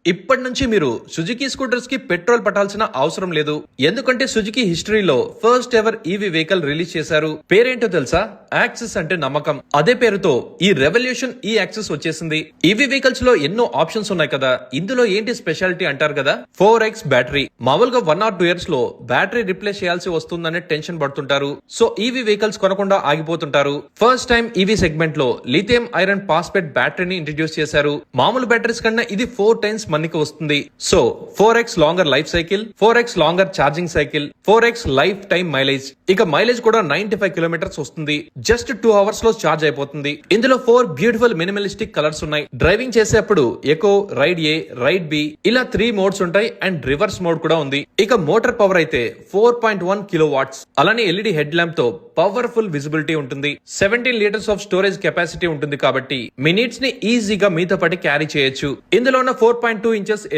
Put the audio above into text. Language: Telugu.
ఇప్పటి నుంచి మీరు సుజుకి స్కూటర్స్ కి పెట్రోల్ పట్టాల్సిన అవసరం లేదు. ఎందుకంటే సుజుకి హిస్టరీలో first ever EV vehicle release చేశారు. పేరేంటో తెలుసా? యాక్సెస్ అంటే నమ్మకం. అదే పేరుతో ఈ రెవల్యూషన్ ఈ యాక్సెస్ వచ్చేసింది. ఈవీ వెహికల్స్ లో ఎన్నో ఆప్షన్స్ ఉన్నాయి కదా, ఇందులో ఏంటి స్పెషాలిటీ అంటారు కదా, 4x బ్యాటరీ. మామూలుగా 1 or 2 years లో బ్యాటరీ రిప్లేస్ చేయాల్సి వస్తుందనే టెన్షన్ పడుతుంటారు. సో ఈవీ వెహికల్స్ కొనకుండా ఆగిపోతుంటారు. ఫస్ట్ టైం ఈవీ సెగ్మెంట్ లో లిథియం ఐరన్ ఫాస్ఫేట్ బ్యాటరీని ఇంట్రడ్యూస్ చేశారు. మామూలు బ్యాటరీస్ కన్నా ఇది 4 times మనకి వస్తుంది. So 4x longer life cycle, 4x longer charging cycle, 4x life time mileage. ఇక మైలేజ్ కూడా 95 kilometers వస్తుంది. జస్ట్ 2 hours లో ఛార్జ్ అయిపోతుంది. ఇందులో 4 బ్యూటిఫుల్ మినిమలిస్టిక్ కలర్స్ ఉన్నాయి. డ్రైవింగ్ చేసేప్పుడు ఎకో, రైడ్ ఏ, రైడ్ బి ఇలా 3 మోడ్స్ ఉంటాయి అండ్ రివర్స్ మోడ్ కూడా ఉంది. ఇక మోటార్ పవర్ అయితే 4.1 kilowatts. అలానే ఎల్ఈడి హెడ్ ల్యాంప్ తో పవర్ఫుల్ విజిబిలిటీ ఉంటుంది. 17 liters ఆఫ్ స్టోరేజ్ కెపాసిటీ ఉంటుంది కాబట్టి మీ నీడ్స్ ని ఈజీగా మీతో పాటు క్యారీ చేయొచ్చు. ఇందులో ఉన్న 4.2 inches